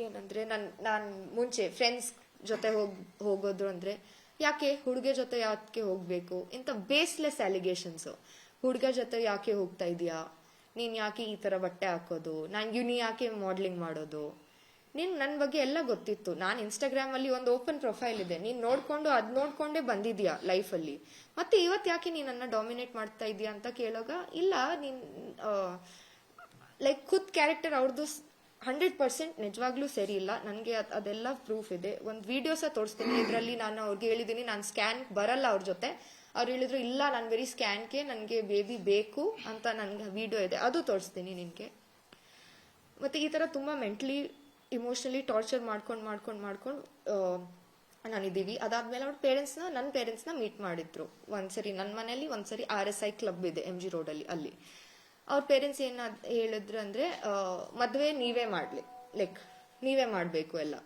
ಏನಂದರೆ ನಾನು ಮುಂಚೆ ಫ್ರೆಂಡ್ಸ್ ಜೊತೆ ಹೋಗೋದು ಅಂದರೆ ಯಾಕೆ ಹುಡುಗ ಜೊತೆ ಯಾಕೆ ಹೋಗಬೇಕು ಇಂಥ ಬೇಸ್ಲೆಸ್ ಅಲಿಗೇಷನ್ಸು. ಹುಡುಗ ಜೊತೆ ಯಾಕೆ ಹೋಗ್ತಾ ಇದೀಯಾ, ನೀನು ಯಾಕೆ ಈ ಥರ ಬಟ್ಟೆ ಹಾಕೋದು, ನೀನು ಯಾಕೆ ಮಾಡ್ಲಿಂಗ್ ಮಾಡೋದು, ನನ್ನ ಬಗ್ಗೆ ಎಲ್ಲ ಗೊತ್ತಿತ್ತು. ನಾನು ಇನ್ಸ್ಟಾಗ್ರಾಮಲ್ಲಿ ಒಂದು ಓಪನ್ ಪ್ರೊಫೈಲ್ ಇದೆ, ನೀನು ನೋಡ್ಕೊಂಡೇ ಬಂದಿದ್ಯಾ ಲೈಫಲ್ಲಿ, ಮತ್ತೆ ಇವತ್ತು ಯಾಕೆ ನೀನನ್ನ ಡಾಮಿನೇಟ್ ಮಾಡ್ತಾ ಇದೀಯಾ ಅಂತ ಕೇಳೋಗ, ಇಲ್ಲ ನೀನು ಲೈಕ್ ಖುದ್ ಕ್ಯಾರೆಕ್ಟರ್ ಅವ್ರದ್ದು 100% ನಿಜವಾಗ್ಲೂ ಸರಿ ಇಲ್ಲ, ನನಗೆ ಅದೆಲ್ಲ ಪ್ರೂಫ್ ಇದೆ. ಒಂದು ವಿಡಿಯೋಸ ತೋರಿಸ್ತೀನಿ, ಇದರಲ್ಲಿ ನಾನು ಅವ್ರಿಗೆ ಹೇಳಿದ್ದೀನಿ ನಾನು ಸ್ಕ್ಯಾನ್ ಬರಲ್ಲ ಅವ್ರ ಜೊತೆ. ಅವ್ರು ಹೇಳಿದ್ರು ಇಲ್ಲ ನಾನು ಬರೀ ಸ್ಕ್ಯಾನ್ಗೆ ನನಗೆ ಬೇಬಿ ಬೇಕು ಅಂತ, ನನಗೆ ವಿಡಿಯೋ ಇದೆ, ಅದು ತೋರಿಸ್ತೀನಿ ನಿನಗೆ. ಮತ್ತು ಈ ಥರ ತುಂಬ ಮೆಂಟಲಿ ಇಮೋಷನಲಿ ಟಾರ್ಚರ್ ಮಾಡ್ಕೊಂಡು ನಾನಿದ್ದೀವಿ. ಅದಾದ್ಮೇಲೆ ಅವ್ರ ನನ್ನ ಪೇರೆಂಟ್ಸ್ನ ಮೀಟ್ ಮಾಡಿದ್ರು ಒಂದ್ಸರಿ ನನ್ನ ಮನೇಲಿ, ಒಂದ್ಸರಿ RSI ಕ್ಲಬ್ ಇದೆ MG ರೋಡಲ್ಲಿ, ಅಲ್ಲಿ ಅವ್ರ ಪೇರೆಂಟ್ಸ್ ಏನು ಹೇಳಿದ್ರು ಅಂದರೆ ಮದುವೆ ನೀವೇ ಮಾಡಲಿ, ಲೈಕ್ ನೀವೇ ಮಾಡಬೇಕು, ಎಲ್ಲ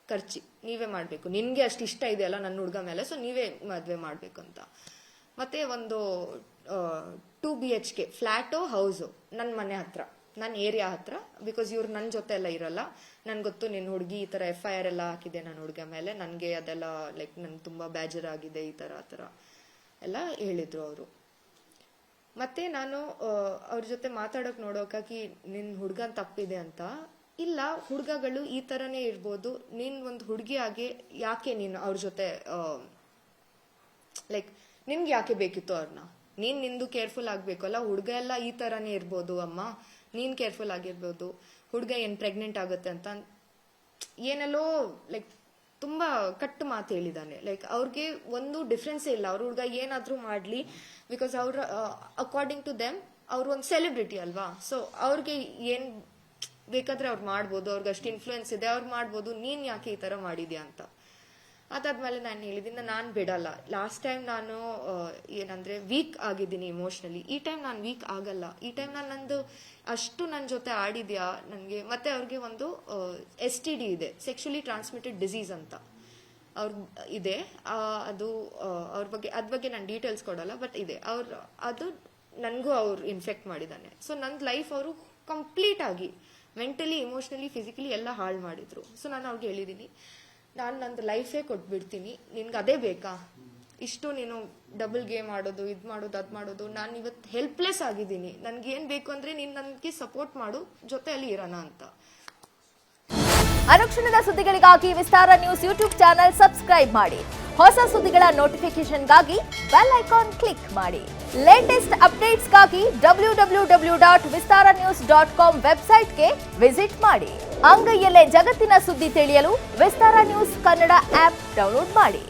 ಖರ್ಚಿ ನೀವೇ ಮಾಡಬೇಕು, ನಿನಗೆ ಅಷ್ಟು ಇಷ್ಟ ಇದೆಯಲ್ಲ ನನ್ನ ಹುಡುಗ ಮೇಲೆ, ಸೊ ನೀವೇ ಮದುವೆ ಮಾಡಬೇಕು ಅಂತ. ಮತ್ತೆ ಒಂದು 2 BHK ಫ್ಲ್ಯಾಟು ಹೌಸು ನನ್ನ ಮನೆ ಹತ್ರ, ನನ್ನ ಏರಿಯಾ ಹತ್ರ, ಬಿಕಾಸ್ ಇವ್ರು ನನ್ನ ಜೊತೆ ಎಲ್ಲ ಇರಲ್ಲ. ನನ್ಗೆ ಗೊತ್ತು ನಿನ್ನ ಹುಡುಗಿ ಈ ಥರ FIR ಎಲ್ಲ ಹಾಕಿದೆ ನನ್ನ ಹುಡುಗ ಮೇಲೆ, ನನಗೆ ಅದೆಲ್ಲ ಲೈಕ್ ನನ್ಗೆ ತುಂಬ ಬೇಜಾರಾಗಿದೆ, ಈ ಥರ ಆ ಥರ ಎಲ್ಲ ಹೇಳಿದ್ರು ಅವರು. ಮತ್ತೆ ನಾನು ಅವ್ರ ಜೊತೆ ಮಾತಾಡೋಕೆ ನೋಡೋಕಾಗಿ ನಿನ್ನ ಹುಡುಗನ ತಪ್ಪಿದೆ ಅಂತ, ಇಲ್ಲ ಹುಡುಗಗಳು ಈ ಥರನೇ ಇರ್ಬೋದು, ನೀನು ಒಂದು ಹುಡುಗಿಯಾಗಿ ಯಾಕೆ ನೀನು ಅವ್ರ ಜೊತೆ ಲೈಕ್ ನಿನ್ಗೆ ಯಾಕೆ ಬೇಕಿತ್ತು ಅವ್ರನ್ನ, ನಿಂದು ಕೇರ್ಫುಲ್ ಆಗಬೇಕಲ್ಲ, ಹುಡುಗ ಎಲ್ಲ ಈ ಥರನೇ ಇರ್ಬೋದು ಅಮ್ಮ, ನೀನು ಕೇರ್ಫುಲ್ ಆಗಿರ್ಬೋದು, ಹುಡುಗ ಏನು ಪ್ರೆಗ್ನೆಂಟ್ ಆಗುತ್ತೆ ಅಂತ ಏನೆಲ್ಲೋ ಲೈಕ್ ತುಂಬ ಕಟ್ಟು ಮಾತು ಹೇಳಿದ್ದಾನೆ. ಲೈಕ್ ಅವ್ರಿಗೆ ಒಂದು ಡಿಫ್ರೆನ್ಸೇ ಇಲ್ಲ, ಅವ್ರ ಹುಡುಗ ಏನಾದರೂ ಮಾಡಲಿ, ಬಿಕಾಸ್ ಅವ್ರ ಅಕಾರ್ಡಿಂಗ್ ಟು ದೆಮ್ ಅವ್ರು ಒಂದು ಸೆಲೆಬ್ರಿಟಿ ಅಲ್ವಾ, ಸೊ ಅವ್ರಿಗೆ ಏನು ಬೇಕಾದ್ರೆ ಅವ್ರು ಮಾಡ್ಬೋದು, ಅವ್ರಿಗೆ ಅಷ್ಟು ಇನ್ಫ್ಲೂಯೆನ್ಸ್ ಇದೆ, ಅವ್ರು ಮಾಡ್ಬೋದು, ನೀನು ಯಾಕೆ ಈ ಥರ ಮಾಡಿದ್ಯಾ ಅಂತ. ಅದಾದ್ಮೇಲೆ ನಾನು ಹೇಳಿದ್ದೀನಿ ನಾನು ಬಿಡಲ್ಲ. ಲಾಸ್ಟ್ ಟೈಮ್ ನಾನು ಏನಂದ್ರೆ ವೀಕ್ ಆಗಿದ್ದೀನಿ ಇಮೋಷ್ನಲಿ, ಈ ಟೈಮ್ ನಾನು ವೀಕ್ ಆಗಲ್ಲ. ಈ ಟೈಮ್ ನಾನು ನಂದು ಅಷ್ಟು ನನ್ನ ಜೊತೆ ಆಡಿದ್ಯಾ ನನಗೆ. ಮತ್ತೆ ಅವ್ರಿಗೆ ಒಂದು STD ಇದೆ, ಸೆಕ್ಷುಲಿ ಟ್ರಾನ್ಸ್ಮಿಟೆಡ್ ಡಿಸೀಸ್ ಅಂತ ಅವ್ರ ಇದೆ, ಅದು ಅದ್ರ ಬಗ್ಗೆ ನಾನು ಡೀಟೇಲ್ಸ್ ಕೊಡಲ್ಲ, ಬಟ್ ಇದೆ ಅದು ನನಗೂ ಅವ್ರು ಇನ್ಫೆಕ್ಟ್ ಮಾಡಿದ್ದಾನೆ. ಸೊ ನನ್ನ ಲೈಫ್ ಅವರು ಕಂಪ್ಲೀಟ್ ಆಗಿ ಮೆಂಟಲಿ ಇಮೋಷ್ನಲಿ ಫಿಸಿಕಲಿ ಎಲ್ಲ ಹಾಳು ಮಾಡಿದ್ರು. ಸೊ ನಾನು ಅವ್ರಿಗೆ ಹೇಳಿದ್ದೀನಿ ನಾನು ನಂದು ಲೈಫೇ ಕೊಟ್ಬಿಡ್ತೀನಿ, ನಿನ್ಗೆ ಅದೇ ಬೇಕಾ, ಇಷ್ಟು ನೀನು ಡಬಲ್ ಗೇಮ್ ಆಡೋದು, ಇದು ಮಾಡೋದು, ಅದು ಮಾಡೋದು, ನಾನು ಇವತ್ತು ಹೆಲ್ಪ್ಲೆಸ್ ಆಗಿದ್ದೀನಿ, ನನ್ಗೇನು ಬೇಕು ಅಂದರೆ ನೀನು ನನಗೆ ಸಪೋರ್ಟ್ ಮಾಡು, ಜೊತೆಯಲ್ಲಿ ಇರೋಣ ಅಂತ. ಅನುಕ್ಷಣದ ಸುದ್ದಿಗಳಿಗಾಗಿ ವಿಸ್ತಾರ ನ್ಯೂಸ್ ಯೂಟ್ಯೂಬ್ ಚಾನೆಲ್ ಸಬ್ಸ್ಕ್ರೈಬ್ ಮಾಡಿ. ಹೊಸ ಸುದ್ದಿಗಳ ನೋಟಿಫಿಕೇಶನ್ಗಾಗಿ ಬೆಲ್ ಐಕಾನ್ ಕ್ಲಿಕ್ ಮಾಡಿ. ಲೇಟೆಸ್ಟ್ ಅಪ್ಡೇಟ್ಸ್ಗಾಗಿ www.vistaranews.com ವೆಬ್ಸೈಟ್ಗೆ ವಿಸಿಟ್ ಮಾಡಿ. ಅಂಗೈಯಲ್ಲೇ ಜಗತ್ತಿನ ಸುದ್ದಿ ತಿಳಿಯಲು ವಿಸ್ತಾರ ನ್ಯೂಸ್ ಕನ್ನಡ ಆಪ್ ಡೌನ್ಲೋಡ್ ಮಾಡಿ.